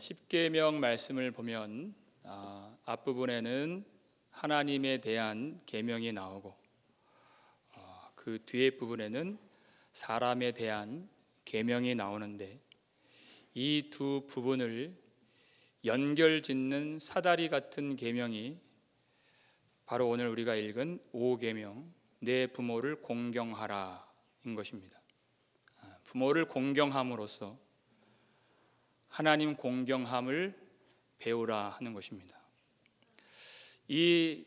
십계명 말씀을 보면 앞부분에는 하나님에 대한 계명이 나오고 그 뒤에 부분에는 사람에 대한 계명이 나오는데 이 두 부분을 연결짓는 사다리 같은 계명이 바로 오늘 우리가 읽은 5계명 내 부모를 공경하라인 것입니다. 부모를 공경함으로써 하나님 공경함을 배우라 하는 것입니다. 이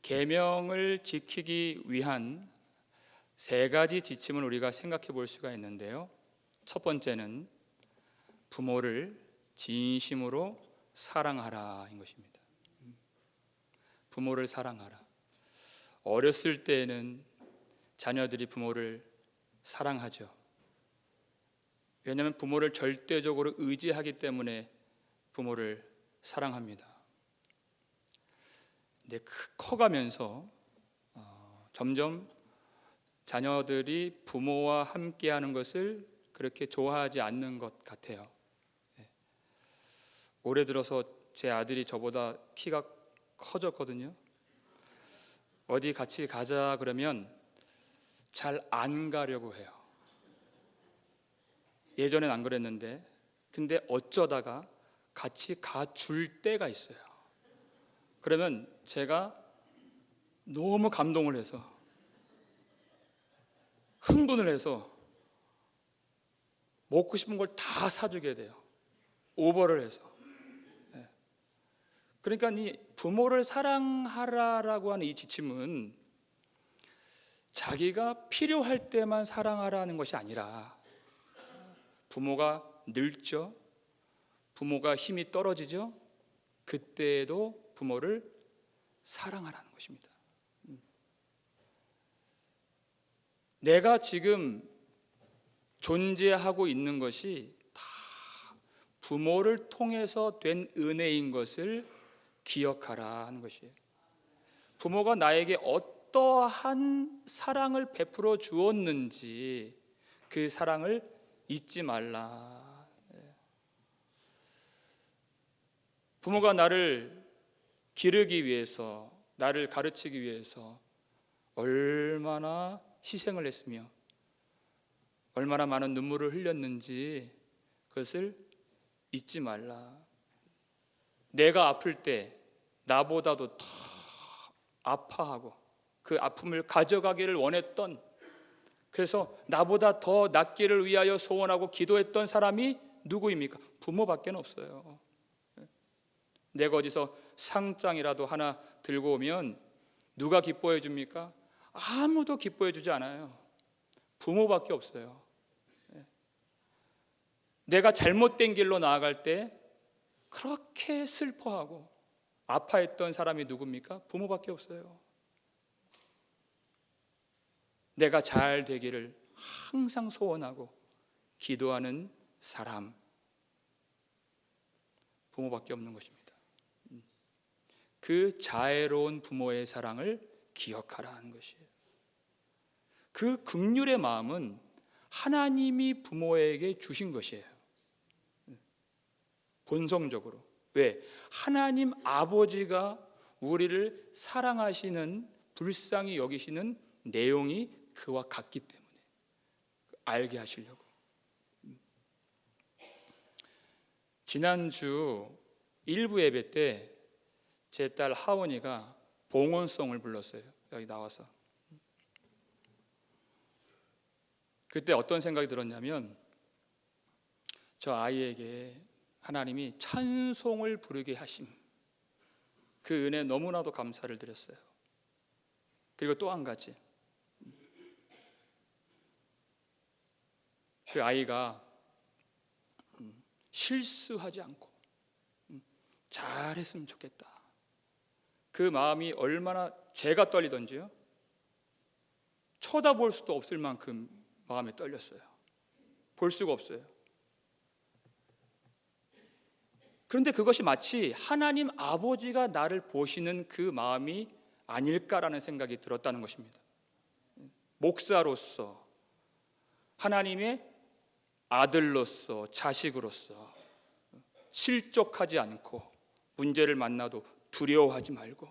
계명을 지키기 위한 세 가지 지침을 우리가 생각해 볼 수가 있는데요. 첫 번째는 부모를 진심으로 사랑하라인 것입니다. 부모를 사랑하라. 어렸을 때에는 자녀들이 부모를 사랑하죠. 왜냐하면 부모를 절대적으로 의지하기 때문에 부모를 사랑합니다. 근데 커가면서 점점 자녀들이 부모와 함께하는 것을 그렇게 좋아하지 않는 것 같아요. 올해 들어서 제 아들이 저보다 키가 커졌거든요. 어디 같이 가자 그러면 잘 안 가려고 해요. 예전엔 안 그랬는데 근데 어쩌다가 같이 가줄 때가 있어요. 그러면 제가 너무 감동을 해서 흥분을 해서 먹고 싶은 걸 다 사주게 돼요. 오버를 해서. 그러니까 이 부모를 사랑하라라고 하는 이 지침은 자기가 필요할 때만 사랑하라는 것이 아니라 부모가 늙죠, 부모가 힘이 떨어지죠, 그때에도 부모를 사랑하라는 것입니다. 내가 지금 존재하고 있는 것이 다 부모를 통해서 된 은혜인 것을 기억하라 하는 것이에요. 부모가 나에게 어떠한 사랑을 베풀어 주었는지 그 사랑을 잊지 말라. 부모가 나를 기르기 위해서, 나를 가르치기 위해서 얼마나 희생을 했으며 얼마나 많은 눈물을 흘렸는지 그것을 잊지 말라. 내가 아플 때 나보다도 더 아파하고 그 아픔을 가져가기를 원했던, 그래서 나보다 더 낫기를 위하여 소원하고 기도했던 사람이 누구입니까? 부모밖에 없어요. 내가 어디서 상장이라도 하나 들고 오면 누가 기뻐해 줍니까? 아무도 기뻐해 주지 않아요. 부모밖에 없어요. 내가 잘못된 길로 나아갈 때 그렇게 슬퍼하고 아파했던 사람이 누굽니까? 부모밖에 없어요. 내가 잘 되기를 항상 소원하고 기도하는 사람, 부모밖에 없는 것입니다. 그 자애로운 부모의 사랑을 기억하라 하는 것이에요. 그 긍휼의 마음은 하나님이 부모에게 주신 것이에요. 본성적으로. 왜? 하나님 아버지가 우리를 사랑하시는, 불쌍히 여기시는 내용이 그와 같기 때문에 알게 하시려고. 지난주 일부 예배 때 제 딸 하원이가 봉헌송을 불렀어요. 여기 나와서. 그때 어떤 생각이 들었냐면 저 아이에게 하나님이 찬송을 부르게 하심, 그 은혜 너무나도 감사를 드렸어요. 그리고 또 한 가지, 그 아이가 실수하지 않고 잘했으면 좋겠다, 그 마음이 얼마나 제가 떨리던지요, 쳐다볼 수도 없을 만큼 마음이 떨렸어요. 볼 수가 없어요. 그런데 그것이 마치 하나님 아버지가 나를 보시는 그 마음이 아닐까라는 생각이 들었다는 것입니다. 목사로서, 하나님의 아들로서, 자식으로서 실족하지 않고 문제를 만나도 두려워하지 말고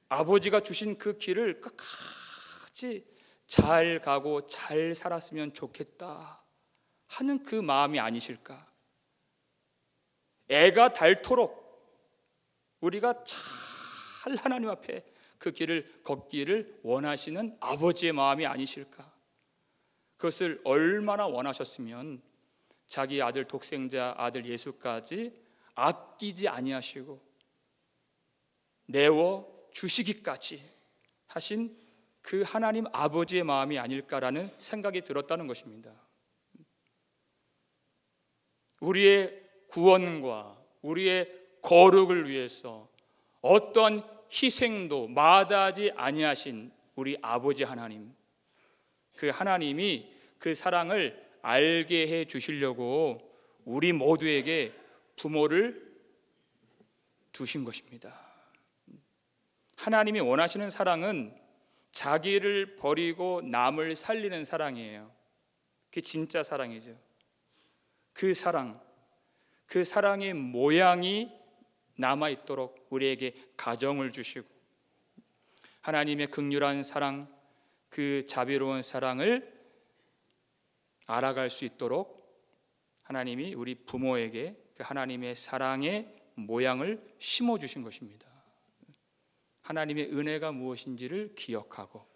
아버지가 주신 그 길을 끝까지 잘 가고 잘 살았으면 좋겠다 하는 그 마음이 아니실까? 애가 닳도록 우리가 잘 하나님 앞에 그 길을 걷기를 원하시는 아버지의 마음이 아니실까? 그것을 얼마나 원하셨으면 자기 아들 독생자 아들 예수까지 아끼지 아니하시고 내어 주시기까지 하신 그 하나님 아버지의 마음이 아닐까라는 생각이 들었다는 것입니다. 우리의 구원과 우리의 거룩을 위해서 어떠한 희생도 마다하지 아니하신 우리 아버지 하나님, 그 하나님이 그 사랑을 알게 해 주시려고 우리 모두에게 부모를 두신 것입니다. 하나님이 원하시는 사랑은 자기를 버리고 남을 살리는 사랑이에요. 그게 진짜 사랑이죠. 그 사랑의 모양이 남아있도록 우리에게 가정을 주시고 하나님의 극률한 사랑, 그 자비로운 사랑을 알아갈 수 있도록 하나님이 우리 부모에게 그 하나님의 사랑의 모양을 심어주신 것입니다. 하나님의 은혜가 무엇인지를 기억하고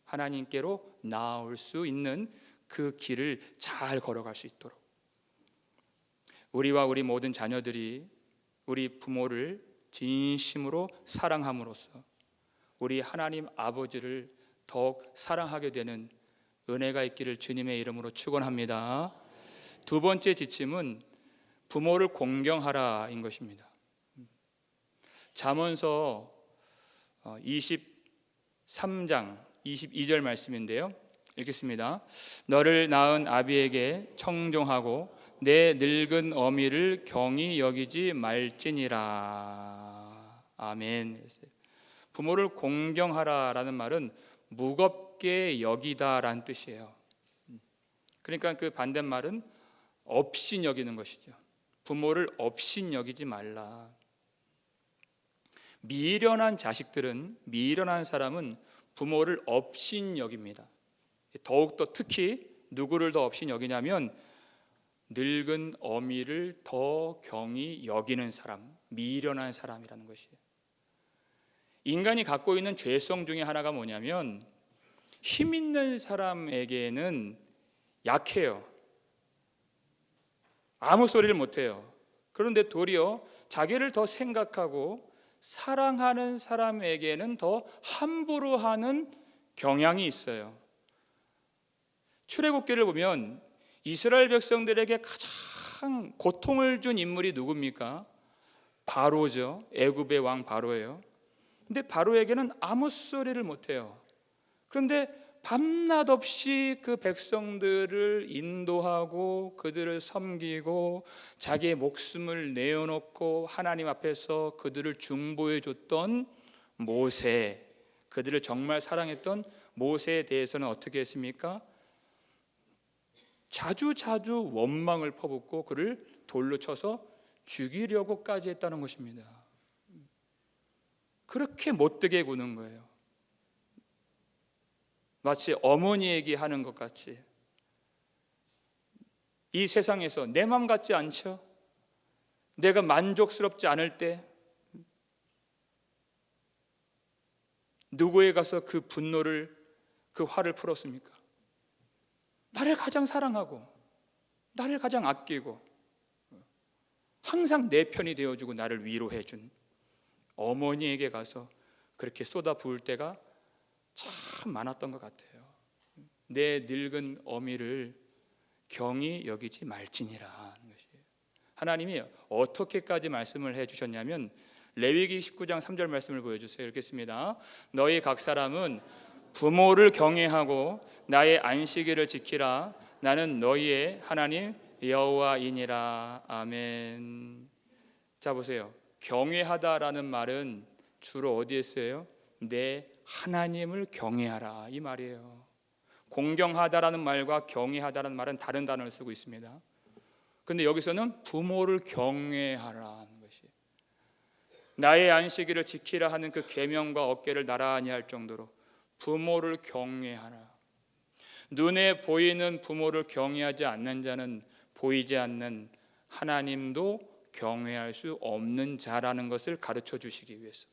하나님께로 나아올 수 있는 그 길을 잘 걸어갈 수 있도록 우리와 우리 모든 자녀들이 우리 부모를 진심으로 사랑함으로써 우리 하나님 아버지를 더욱 사랑하게 되는 은혜가 있기를 주님의 이름으로 축원합니다. 두 번째 지침은 부모를 공경하라인 것입니다. 잠언서 23장 22절 말씀인데요. 읽겠습니다. 너를 낳은 아비에게 청종하고 내 늙은 어미를 경히 여기지 말지니라. 아멘. 부모를 공경하라라는 말은 무겁게 여기다라는 뜻이에요. 그러니까 그 반대말은 업신 여기는 것이죠. 부모를 업신 여기지 말라. 미련한 자식들은, 미련한 사람은 부모를 업신 여깁니다. 더욱더 특히 누구를 더 업신 여기냐면 늙은 어미를 더 경히 여기는 사람, 미련한 사람이라는 것이에요. 인간이 갖고 있는 죄성 중에 하나가 뭐냐면 힘 있는 사람에게는 약해요. 아무 소리를 못해요. 그런데 도리어 자기를 더 생각하고 사랑하는 사람에게는 더 함부로 하는 경향이 있어요. 출애굽기를 보면 이스라엘 백성들에게 가장 고통을 준 인물이 누굽니까? 바로죠. 애굽의 왕 바로예요. 근데 바로에게는 아무 소리를 못해요. 그런데 밤낮 없이 그 백성들을 인도하고 그들을 섬기고 자기의 목숨을 내어놓고 하나님 앞에서 그들을 중보해 줬던 모세, 그들을 정말 사랑했던 모세에 대해서는 어떻게 했습니까? 자주 원망을 퍼붓고 그를 돌로 쳐서 죽이려고까지 했다는 것입니다. 그렇게 못되게 구는 거예요. 마치 어머니에게 하는 것 같이. 이 세상에서 내 맘 같지 않죠? 내가 만족스럽지 않을 때 누구에 가서 그 분노를, 그 화를 풀었습니까? 나를 가장 사랑하고 나를 가장 아끼고 항상 내 편이 되어주고 나를 위로해준 어머니에게 가서 그렇게 쏟아 부을 때가 참 많았던 것 같아요. 내 늙은 어미를 경히 여기지 말지니라 하는 것이에요. 하나님이 어떻게까지 말씀을 해주셨냐면 레위기 19장 3절 말씀을 보여주세요. 읽겠습니다. 너희 각 사람은 부모를 경외하고 나의 안식일을 지키라. 나는 너희의 하나님 여호와이니라. 아멘. 자 보세요. 경외하다라는 말은 주로 어디에 쓰여요? 내 하나님을 경외하라 이 말이에요. 공경하다라는 말과 경외하다라는 말은 다른 단어를 쓰고 있습니다. 근데 여기서는 부모를 경외하라는 것이, 나의 안식일을 지키라 하는 그 계명과 어깨를 나란히 할 정도로 부모를 경외하라. 눈에 보이는 부모를 경외하지 않는 자는 보이지 않는 하나님도 경외할 수 없는 자라는 것을 가르쳐 주시기 위해서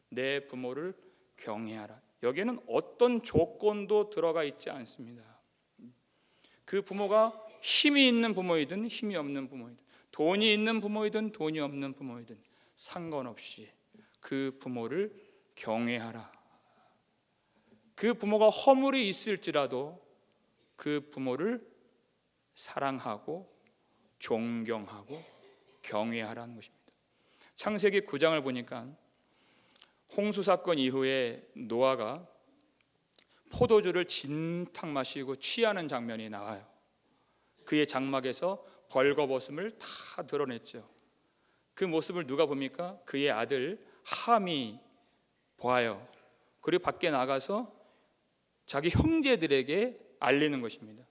내 부모를 경외하라. 여기에는 어떤 조건도 들어가 있지 않습니다. 그 부모가 힘이 있는 부모이든 힘이 없는 부모이든, 돈이 있는 부모이든 돈이 없는 부모이든 상관없이 그 부모를 경외하라. 그 부모가 허물이 있을지라도 그 부모를 사랑하고 존경하고 경외하라는 것입니다. 창세기 9장을 보니까 홍수 사건 이후에 노아가 포도주를 진탕 마시고 취하는 장면이 나와요. 그의 장막에서 벌거벗음을 다 드러냈죠. 그 모습을 누가 봅니까? 그의 아들 함이 보아요. 그리고 밖에 나가서 자기 형제들에게 알리는 것입니다.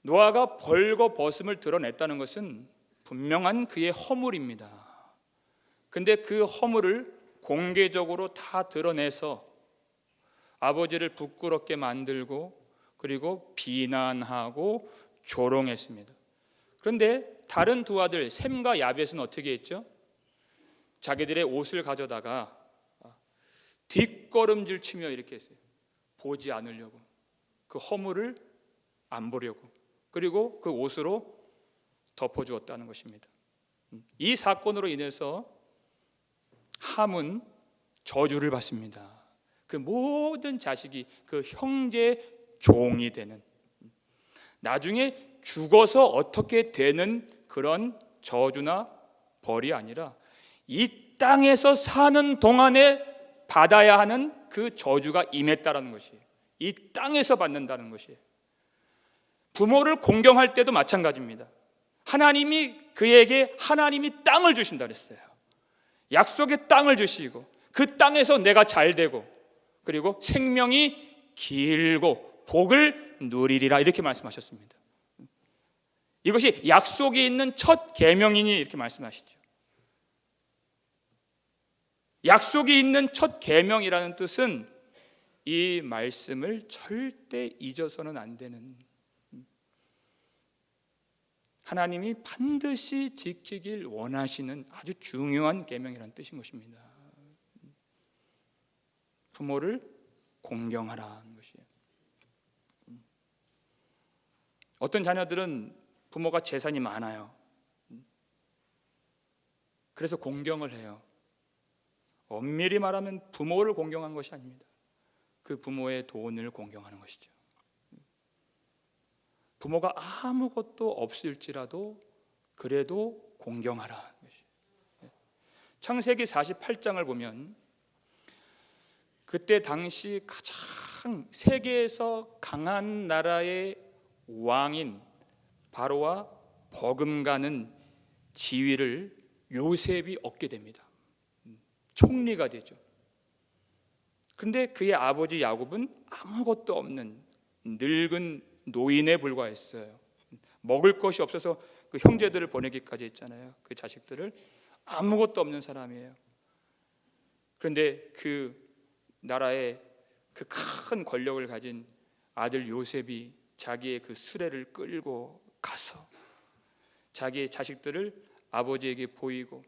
노아가 벌거벗음을 드러냈다는 것은 분명한 그의 허물입니다. 근데 그 허물을 공개적으로 다 드러내서 아버지를 부끄럽게 만들고 그리고 비난하고 조롱했습니다. 그런데 다른 두 아들 셈과 야벳은 어떻게 했죠? 자기들의 옷을 가져다가 뒷걸음질 치며 이렇게 했어요. 보지 않으려고, 그 허물을 안 보려고, 그리고 그 옷으로 덮어주었다는 것입니다. 이 사건으로 인해서 함은 저주를 받습니다. 그 모든 자식이 그 형제의 종이 되는, 나중에 죽어서 어떻게 되는 그런 저주나 벌이 아니라 이 땅에서 사는 동안에 받아야 하는 그 저주가 임했다라는 것이에요. 이 땅에서 받는다는 것이에요. 부모를 공경할 때도 마찬가지입니다. 하나님이 그에게 하나님이 땅을 주신다 그랬어요. 약속의 땅을 주시고 그 땅에서 내가 잘 되고 그리고 생명이 길고 복을 누리리라 이렇게 말씀하셨습니다. 이것이 약속이 있는 첫 계명이니 이렇게 말씀하시죠. 약속이 있는 첫 계명이라는 뜻은 이 말씀을 절대 잊어서는 안 되는, 하나님이 반드시 지키길 원하시는 아주 중요한 계명이라는 뜻인 것입니다. 부모를 공경하라는 것이에요. 어떤 자녀들은 부모가 재산이 많아요. 그래서 공경을 해요. 엄밀히 말하면 부모를 공경한 것이 아닙니다. 그 부모의 돈을 공경하는 것이죠. 부모가 아무것도 없을지라도 그래도 공경하라. 창세기 48장을 보면 그때 당시 가장 세계에서 강한 나라의 왕인 바로와 버금가는 지위를 요셉이 얻게 됩니다. 총리가 되죠. 그런데 그의 아버지 야곱은 아무것도 없는 늙은 노인에 불과했어요. 먹을 것이 없어서 그 형제들을 보내기까지 했잖아요. 그 자식들을. 아무것도 없는 사람이에요. 그런데 그 나라의 그 큰 권력을 가진 아들 요셉이 자기의 그 수레를 끌고 가서 자기의 자식들을 아버지에게 보이고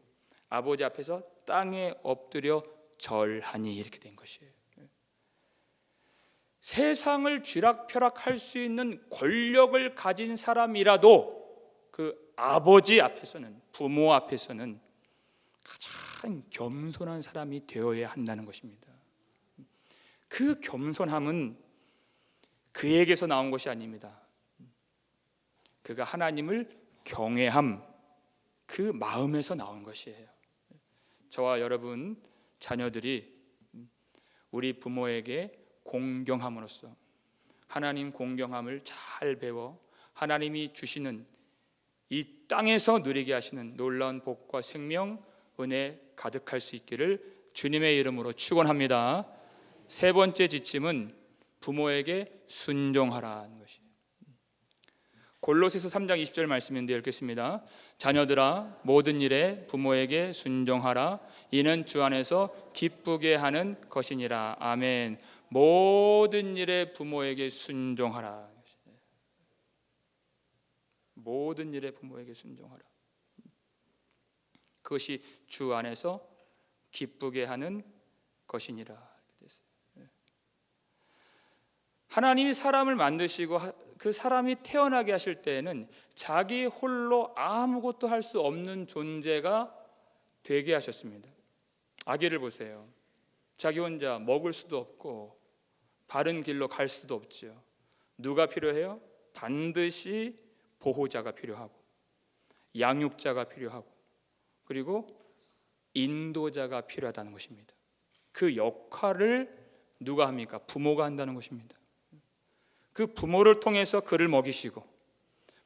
아버지 앞에서 땅에 엎드려 절하니 이렇게 된 것이에요. 세상을 쥐락펴락할 수 있는 권력을 가진 사람이라도 그 아버지 앞에서는, 부모 앞에서는 가장 겸손한 사람이 되어야 한다는 것입니다. 그 겸손함은 그에게서 나온 것이 아닙니다. 그가 하나님을 경외함, 그 마음에서 나온 것이에요. 저와 여러분 자녀들이 우리 부모에게 공경함으로써 하나님 공경함을 잘 배워 하나님이 주시는 이 땅에서 누리게 하시는 놀라운 복과 생명, 은혜 가득할 수 있기를 주님의 이름으로 축원합니다. 세 번째 지침은 부모에게 순종하라는 것이에요. 골로새서 3장 20절 말씀인데 읽겠습니다. 자녀들아 모든 일에 부모에게 순종하라. 이는 주 안에서 기쁘게 하는 것이니라. 아멘. 모든 일에 부모에게 순종하라. 모든 일에 부모에게 순종하라. 그것이 주 안에서 기쁘게 하는 것이니라. 하나님이 사람을 만드시고 그 사람이 태어나게 하실 때에는 자기 홀로 아무것도 할 수 없는 존재가 되게 하셨습니다. 아기를 보세요. 자기 혼자 먹을 수도 없고 바른 길로 갈 수도 없지요. 누가 필요해요? 반드시 보호자가 필요하고 양육자가 필요하고 그리고 인도자가 필요하다는 것입니다. 그 역할을 누가 합니까? 부모가 한다는 것입니다. 그 부모를 통해서 그를 먹이시고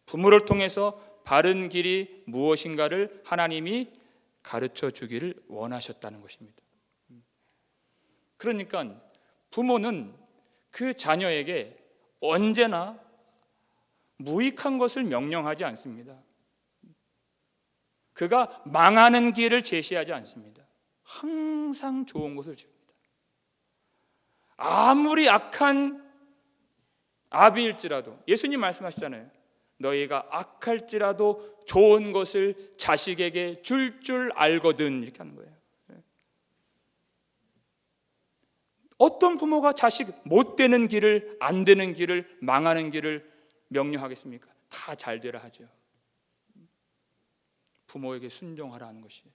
부모를 통해서 바른 길이 무엇인가를 하나님이 가르쳐 주기를 원하셨다는 것입니다. 그러니까 부모는 그 자녀에게 언제나 무익한 것을 명령하지 않습니다. 그가 망하는 길을 제시하지 않습니다. 항상 좋은 것을 줍니다. 아무리 악한 아비일지라도 예수님 말씀하시잖아요. 너희가 악할지라도 좋은 것을 자식에게 줄 알거든, 이렇게 하는 거예요. 어떤 부모가 자식 못 되는 길을, 안 되는 길을, 망하는 길을 명령하겠습니까? 다 잘 되라 하죠. 부모에게 순종하라 하는 것이에요.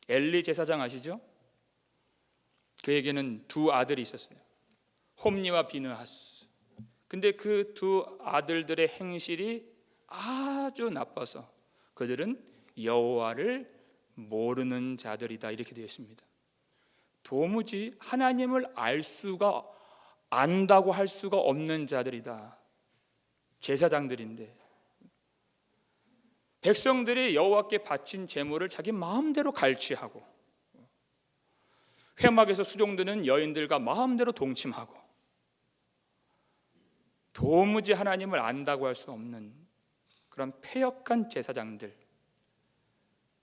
엘리 제사장 아시죠? 그에게는 두 아들이 있었어요. 홈니와 비느하스. 근데 그 두 아들들의 행실이 아주 나빠서 그들은 여호와를 모르는 자들이다, 이렇게 되어 있습니다. 도무지 하나님을 안다고 할 수가 없는 자들이다. 제사장들인데 백성들이 여호와께 바친 제물을 자기 마음대로 갈취하고 회막에서 수종드는 여인들과 마음대로 동침하고 도무지 하나님을 안다고 할 수 없는 그런 패역한 제사장들,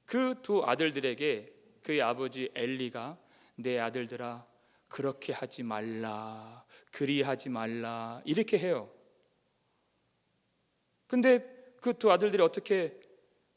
그 두 아들들에게 그의 아버지 엘리가 내 아들들아 그렇게 하지 말라, 그리하지 말라, 이렇게 해요. 근데 그 두 아들들이 어떻게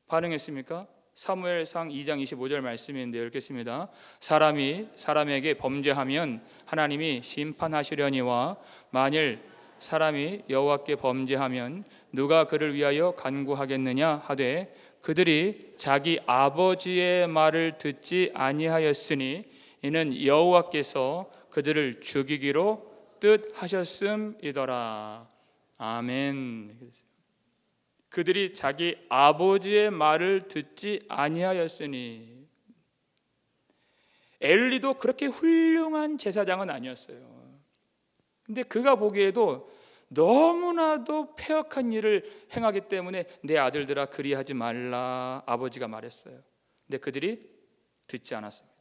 반응했습니까? 사무엘상 2장 25절 말씀인데 읽겠습니다. 사람이 사람에게 범죄하면 하나님이 심판하시려니와 만일 사람이 여호와께 범죄하면 누가 그를 위하여 간구하겠느냐 하되 그들이 자기 아버지의 말을 듣지 아니하였으니 이는 여호와께서 그들을 죽이기로 뜻하셨음이더라. 아멘. 그들이 자기 아버지의 말을 듣지 아니하였으니. 엘리도 그렇게 훌륭한 제사장은 아니었어요. 근데 그가 보기에도 너무나도 패역한 일을 행하기 때문에 내 아들들아 그리하지 말라, 아버지가 말했어요. 근데 그들이 듣지 않았습니다.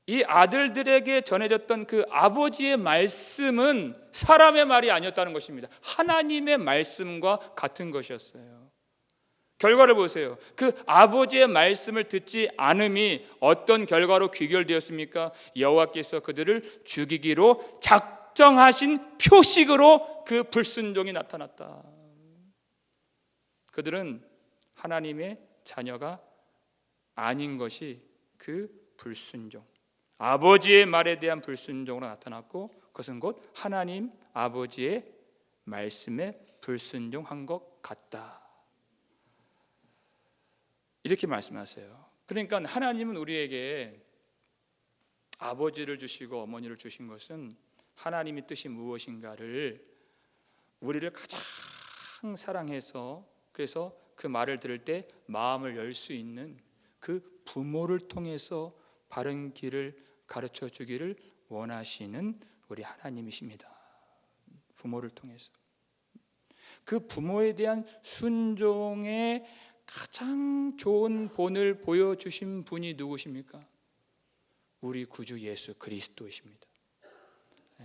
이 아들들에게 전해졌던 그 아버지의 말씀은 사람의 말이 아니었다는 것입니다. 하나님의 말씀과 같은 것이었어요. 결과를 보세요. 그 아버지의 말씀을 듣지 않음이 어떤 결과로 귀결되었습니까? 여호와께서 그들을 죽이기로 작정하신 표식으로 그 불순종이 나타났다. 그들은 하나님의 자녀가 아닌 것이 그 불순종, 아버지의 말에 대한 불순종으로 나타났고, 그것은 곧 하나님 아버지의 말씀에 불순종한 것 같다, 이렇게 말씀하세요. 그러니까 하나님은 우리에게 아버지를 주시고 어머니를 주신 것은 하나님의 뜻이 무엇인가를 우리를 가장 사랑해서, 그래서 그 말을 들을 때 마음을 열 수 있는 그 부모를 통해서 바른 길을 가르쳐 주기를 원하시는 우리 하나님이십니다. 부모를 통해서 그 부모에 대한 순종의 가장 좋은 본을 보여주신 분이 누구십니까? 우리 구주 예수 그리스도이십니다.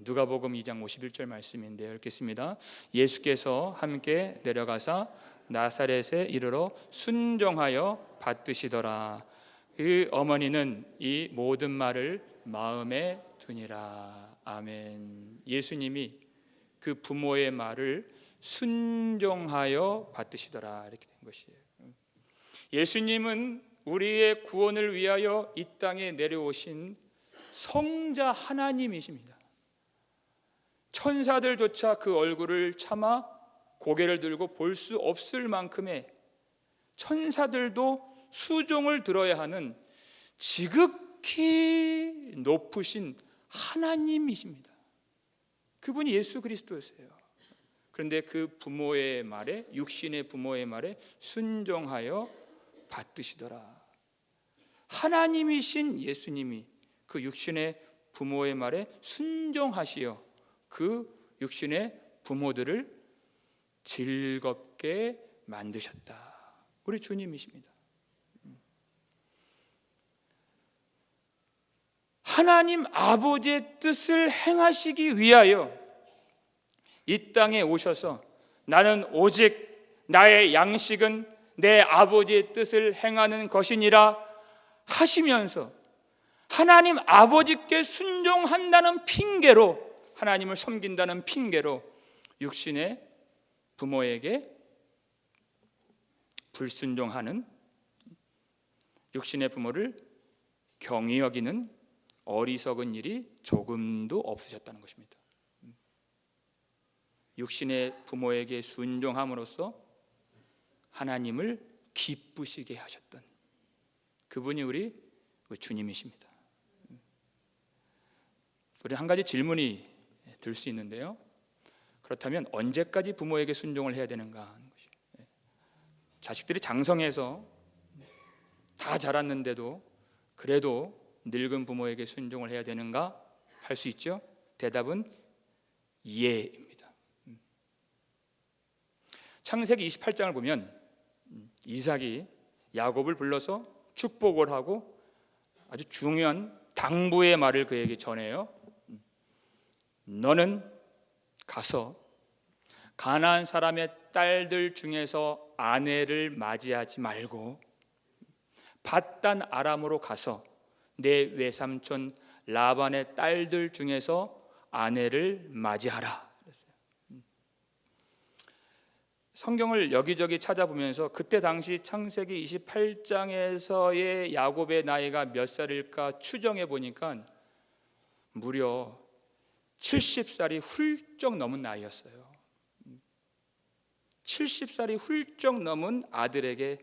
누가복음 2장 51절 말씀인데요. 읽겠습니다. 예수께서 함께 내려가사 나사렛에 이르러 순종하여 받드시더라. 그 어머니는 이 모든 말을 마음에 두니라. 아멘. 예수님이 그 부모의 말을 순종하여 받드시더라. 이렇게 된 것이에요. 예수님은 우리의 구원을 위하여 이 땅에 내려오신 성자 하나님이십니다. 천사들조차 그 얼굴을 차마 고개를 들고 볼 수 없을 만큼의, 천사들도 수종을 들어야 하는 지극히 높으신 하나님이십니다. 그분이 예수 그리스도세요. 그런데 그 부모의 말에, 육신의 부모의 말에 순종하여 받드시더라. 하나님이신 예수님이 그 육신의 부모의 말에 순종하시어 그 육신의 부모들을 즐겁게 만드셨다. 우리 주님이십니다. 하나님 아버지의 뜻을 행하시기 위하여 이 땅에 오셔서 나는 오직 나의 양식은 내 아버지의 뜻을 행하는 것이니라 하시면서 하나님 아버지께 순종한다는 핑계로, 하나님을 섬긴다는 핑계로 육신의 부모에게 불순종하는, 육신의 부모를 경히 여기는 어리석은 일이 조금도 없으셨다는 것입니다. 육신의 부모에게 순종함으로써 하나님을 기쁘시게 하셨던 그분이 우리 주님이십니다. 우리 한 가지 질문이 들 수 있는데요. 그렇다면 언제까지 부모에게 순종을 해야 되는가 하는 것이죠. 자식들이 장성해서 다 자랐는데도 그래도 늙은 부모에게 순종을 해야 되는가 할 수 있죠. 대답은 예입니다. 창세기 28장을 보면 이삭이 야곱을 불러서 축복을 하고 아주 중요한 당부의 말을 그에게 전해요. 너는 가서 가나안 사람의 딸들 중에서 아내를 맞이하지 말고 밧단 아람으로 가서 내 외삼촌 라반의 딸들 중에서 아내를 맞이하라 그랬어요. 성경을 여기저기 찾아보면서 그때 당시 창세기 28장에서의 야곱의 나이가 몇 살일까 추정해 보니까 무려 70살이 훌쩍 넘은 나이였어요. 70살이 훌쩍 넘은 아들에게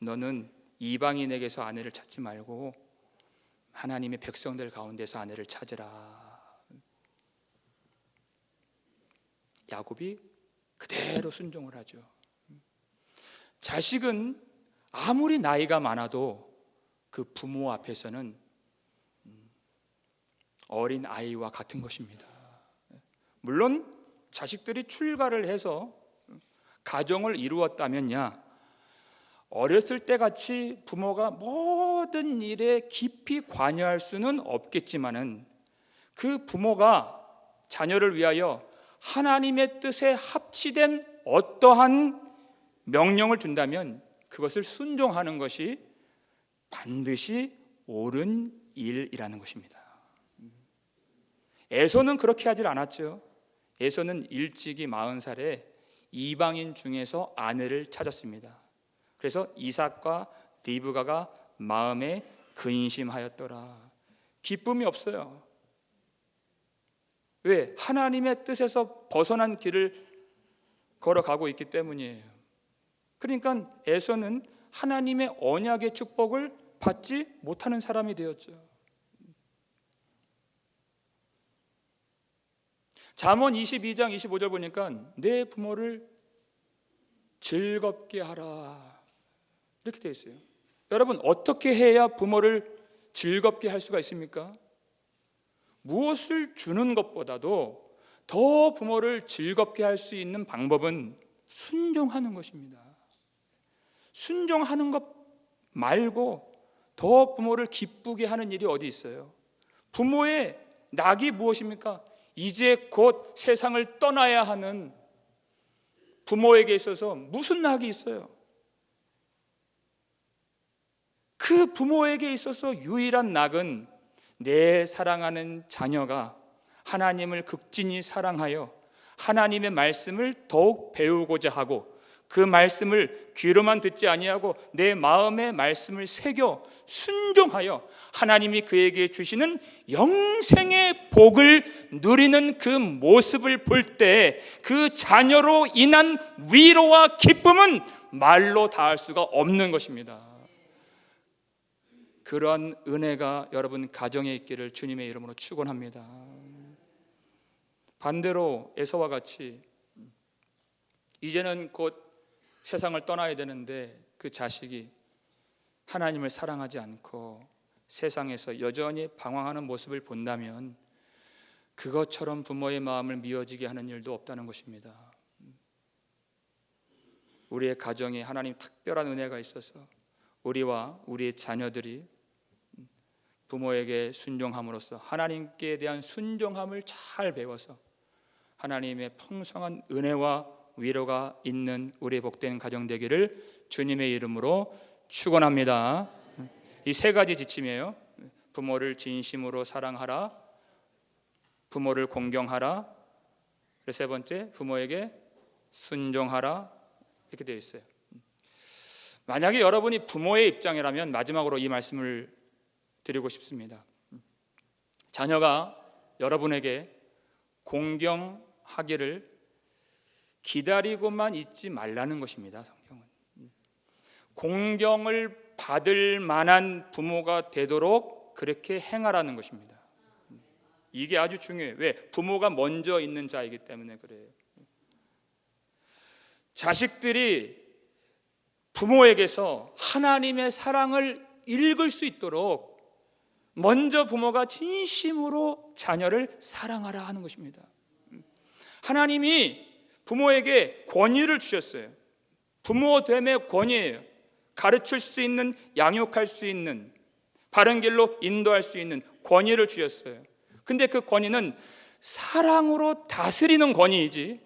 너는 이방인에게서 아내를 찾지 말고 하나님의 백성들 가운데서 아내를 찾으라. 야곱이 그대로 순종을 하죠. 자식은 아무리 나이가 많아도 그 부모 앞에서는 어린 아이와 같은 것입니다. 물론 자식들이 출가를 해서 가정을 이루었다면야 어렸을 때 같이 부모가 모든 일에 깊이 관여할 수는 없겠지만은 그 부모가 자녀를 위하여 하나님의 뜻에 합치된 어떠한 명령을 준다면 그것을 순종하는 것이 반드시 옳은 일이라는 것입니다. 에서는 그렇게 하질 않았죠. 에서는 일찍이 40살에 이방인 중에서 아내를 찾았습니다. 그래서 이삭과 리브가가 마음에 근심하였더라. 기쁨이 없어요. 왜? 하나님의 뜻에서 벗어난 길을 걸어가고 있기 때문이에요. 그러니까 에서는 하나님의 언약의 축복을 받지 못하는 사람이 되었죠. 잠언 22장 25절 보니까 내 부모를 즐겁게 하라 이렇게 되어 있어요. 여러분, 어떻게 해야 부모를 즐겁게 할 수가 있습니까? 무엇을 주는 것보다도 더 부모를 즐겁게 할 수 있는 방법은 순종하는 것입니다. 순종하는 것 말고 더 부모를 기쁘게 하는 일이 어디 있어요? 부모의 낙이 무엇입니까? 이제 곧 세상을 떠나야 하는 부모에게 있어서 무슨 낙이 있어요? 그 부모에게 있어서 유일한 낙은 내 사랑하는 자녀가 하나님을 극진히 사랑하여 하나님의 말씀을 더욱 배우고자 하고 그 말씀을 귀로만 듣지 아니하고 내 마음의 말씀을 새겨 순종하여 하나님이 그에게 주시는 영생의 복을 누리는 그 모습을 볼 때 그 자녀로 인한 위로와 기쁨은 말로 다할 수가 없는 것입니다. 그러한 은혜가 여러분 가정에 있기를 주님의 이름으로 축원합니다. 반대로 에서와 같이 이제는 곧 세상을 떠나야 되는데 그 자식이 하나님을 사랑하지 않고 세상에서 여전히 방황하는 모습을 본다면 그것처럼 부모의 마음을 미어지게 하는 일도 없다는 것입니다. 우리의 가정에 하나님 특별한 은혜가 있어서 우리와 우리의 자녀들이 부모에게 순종함으로써 하나님께 대한 순종함을 잘 배워서 하나님의 풍성한 은혜와 위로가 있는 우리의 복된 가정 되기를 주님의 이름으로 축원합니다. 이 세 가지 지침이에요. 부모를 진심으로 사랑하라, 부모를 공경하라, 그리고 세 번째 부모에게 순종하라, 이렇게 되어 있어요. 만약에 여러분이 부모의 입장이라면 마지막으로 이 말씀을 드리고 싶습니다. 자녀가 여러분에게 공경하기를 기다리고만 있지 말라는 것입니다. 성경은 공경을 받을 만한 부모가 되도록 그렇게 행하라는 것입니다. 이게 아주 중요해요. 왜? 부모가 먼저 있는 자이기 때문에 그래요. 자식들이 부모에게서 하나님의 사랑을 읽을 수 있도록 먼저 부모가 진심으로 자녀를 사랑하라 하는 것입니다. 하나님이 부모에게 권위를 주셨어요. 부모됨의 권위예요. 가르칠 수 있는, 양육할 수 있는, 바른 길로 인도할 수 있는 권위를 주셨어요. 근데 그 권위는 사랑으로 다스리는 권위이지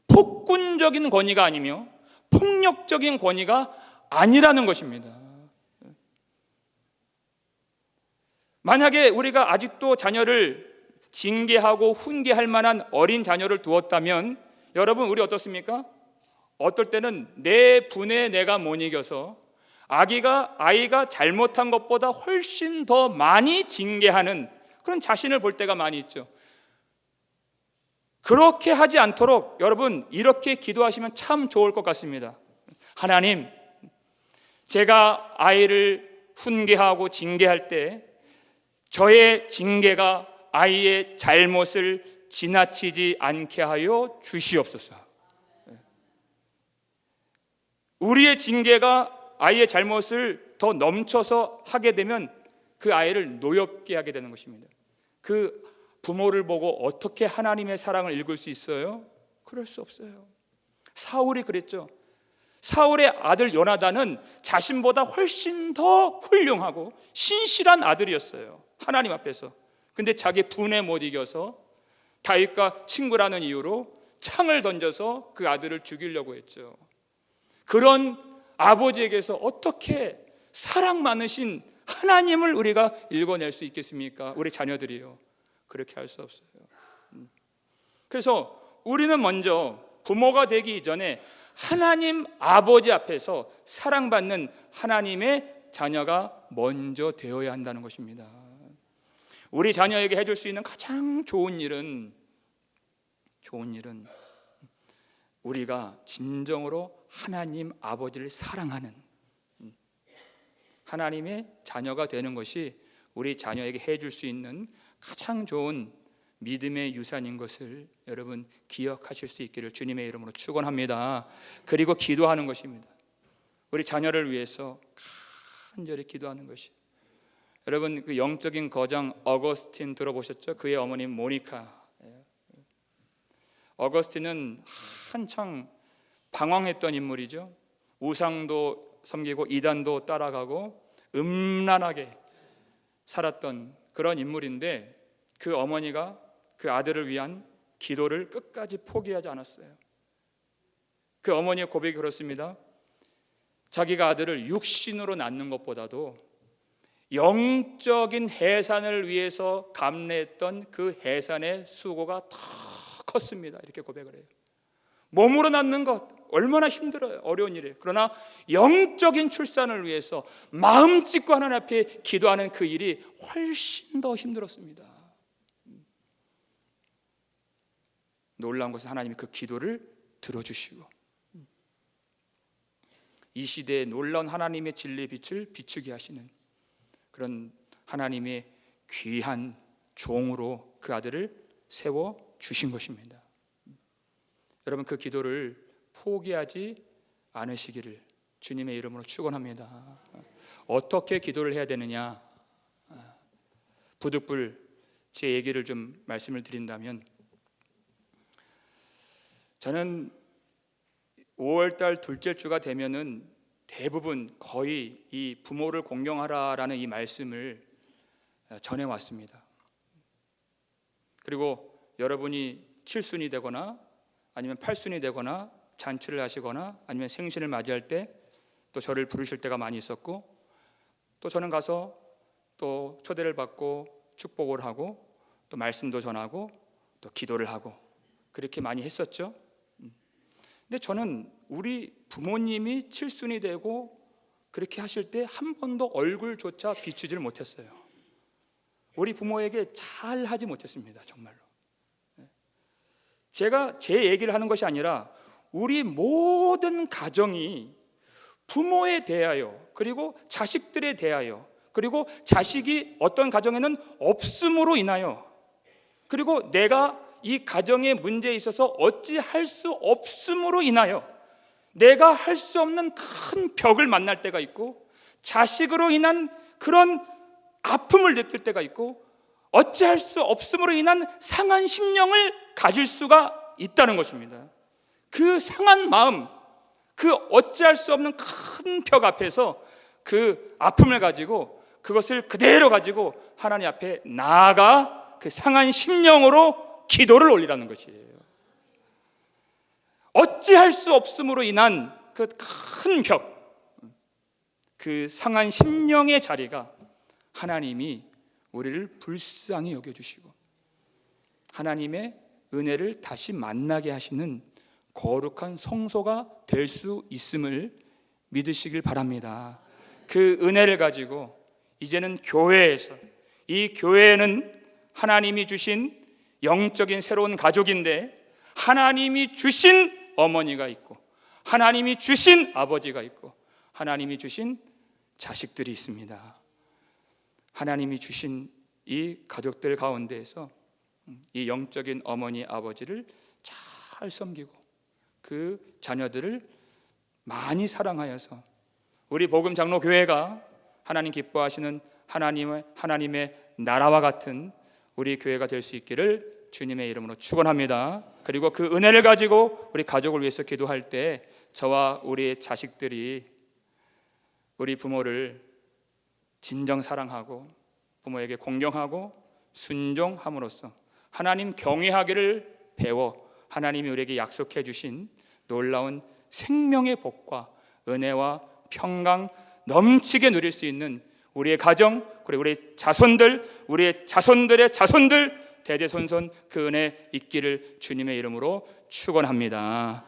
폭군적인 권위가 아니며 폭력적인 권위가 아니라는 것입니다. 만약에 우리가 아직도 자녀를 징계하고 훈계할 만한 어린 자녀를 두었다면 여러분 우리 어떻습니까? 어떨 때는 내 분에 내가 못 이겨서 아이가 잘못한 것보다 훨씬 더 많이 징계하는 그런 자신을 볼 때가 많이 있죠. 그렇게 하지 않도록 여러분 이렇게 기도하시면 참 좋을 것 같습니다. 하나님, 제가 아이를 훈계하고 징계할 때 저의 징계가 아이의 잘못을 지나치지 않게 하여 주시옵소서. 우리의 징계가 아이의 잘못을 더 넘쳐서 하게 되면 그 아이를 노엽게 하게 되는 것입니다. 그 부모를 보고 어떻게 하나님의 사랑을 읽을 수 있어요? 그럴 수 없어요. 사울이 그랬죠. 사울의 아들 요나단은 자신보다 훨씬 더 훌륭하고 신실한 아들이었어요. 하나님 앞에서. 근데 자기 분에 못 이겨서 다윗과 친구라는 이유로 창을 던져서 그 아들을 죽이려고 했죠. 그런 아버지에게서 어떻게 사랑 많으신 하나님을 우리가 읽어낼 수 있겠습니까? 우리 자녀들이요. 그렇게 할 수 없어요. 그래서 우리는 먼저 부모가 되기 이전에 하나님 아버지 앞에서 사랑받는 하나님의 자녀가 먼저 되어야 한다는 것입니다. 우리 자녀에게 해줄 수 있는 가장 좋은 일은 우리가 진정으로 하나님 아버지를 사랑하는 하나님의 자녀가 되는 것이 우리 자녀에게 해줄 수 있는 가장 좋은 믿음의 유산인 것을 여러분 기억하실 수 있기를 주님의 이름으로 축원합니다. 그리고 기도하는 것입니다. 우리 자녀를 위해서 간절히 기도하는 것이. 여러분 그 영적인 거장 어거스틴 들어보셨죠? 그의 어머님 모니카. 어거스틴은 한창 방황했던 인물이죠. 우상도 섬기고 이단도 따라가고 음란하게 살았던 그런 인물인데 그 어머니가 그 아들을 위한 기도를 끝까지 포기하지 않았어요. 그 어머니의 고백이 그렇습니다. 자기가 아들을 육신으로 낳는 것보다도 영적인 해산을 위해서 감내했던 그 해산의 수고가 더 컸습니다. 이렇게 고백을 해요. 몸으로 낳는 것 얼마나 힘들어요. 어려운 일이에요. 그러나 영적인 출산을 위해서 마음 찢고 하나님 앞에 기도하는 그 일이 훨씬 더 힘들었습니다. 놀라운 것은 하나님이 그 기도를 들어주시고 이 시대에 놀라운 하나님의 진리의 빛을 비추게 하시는 그런 하나님의 귀한 종으로 그 아들을 세워주신 것입니다. 여러분, 그 기도를 포기하지 않으시기를 주님의 이름으로 축원합니다. 어떻게 기도를 해야 되느냐? 부득불 제 얘기를 좀 말씀을 드린다면, 저는 5월달 둘째 주가 되면은 대부분 거의 이 부모를 공경하라라는 이 말씀을 전해왔습니다. 그리고 여러분이 칠순이 되거나 아니면 팔순이 되거나 잔치를 하시거나 아니면 생신을 맞이할 때 또 저를 부르실 때가 많이 있었고, 또 저는 가서 또 초대를 받고 축복을 하고 또 말씀도 전하고 또 기도를 하고 그렇게 많이 했었죠. 근데 저는 우리 부모님이 칠순이 되고 그렇게 하실 때 한 번도 얼굴조차 비추지를 못했어요. 우리 부모에게 잘 하지 못했습니다. 정말로. 제가 제 얘기를 하는 것이 아니라 우리 모든 가정이 부모에 대하여 그리고 자식들에 대하여 그리고 자식이 어떤 가정에는 없음으로 인하여 그리고 내가 이 가정의 문제에 있어서 어찌할 수 없음으로 인하여 내가 할 수 없는 큰 벽을 만날 때가 있고 자식으로 인한 그런 아픔을 느낄 때가 있고 어찌할 수 없음으로 인한 상한 심령을 가질 수가 있다는 것입니다. 그 상한 마음, 그 어찌할 수 없는 큰 벽 앞에서 그 아픔을 가지고 그것을 그대로 가지고 하나님 앞에 나아가 그 상한 심령으로 기도를 올리라는 것이에요. 어찌할 수 없음으로 인한 그 큰 벽, 그 상한 심령의 자리가 하나님이 우리를 불쌍히 여겨주시고 하나님의 은혜를 다시 만나게 하시는 거룩한 성소가 될 수 있음을 믿으시길 바랍니다. 그 은혜를 가지고 이제는 교회에서, 이 교회는 하나님이 주신 영적인 새로운 가족인데 하나님이 주신 어머니가 있고 하나님이 주신 아버지가 있고 하나님이 주신 자식들이 있습니다. 하나님이 주신 이 가족들 가운데에서 이 영적인 어머니 아버지를 잘 섬기고 그 자녀들을 많이 사랑하여서 우리 복음장로교회가 하나님 기뻐하시는 하나님의 나라와 같은 우리 교회가 될 수 있기를 주님의 이름으로 축원합니다. 그리고 그 은혜를 가지고 우리 가족을 위해서 기도할 때 저와 우리의 자식들이 우리 부모를 진정 사랑하고 부모에게 공경하고 순종함으로써 하나님 경외하기를 배워 하나님이 우리에게 약속해 주신 놀라운 생명의 복과 은혜와 평강 넘치게 누릴 수 있는 우리의 가정, 그리고 우리의 자손들, 우리의 자손들의 자손들 대대손손 그 은혜 있기를 주님의 이름으로 축원합니다.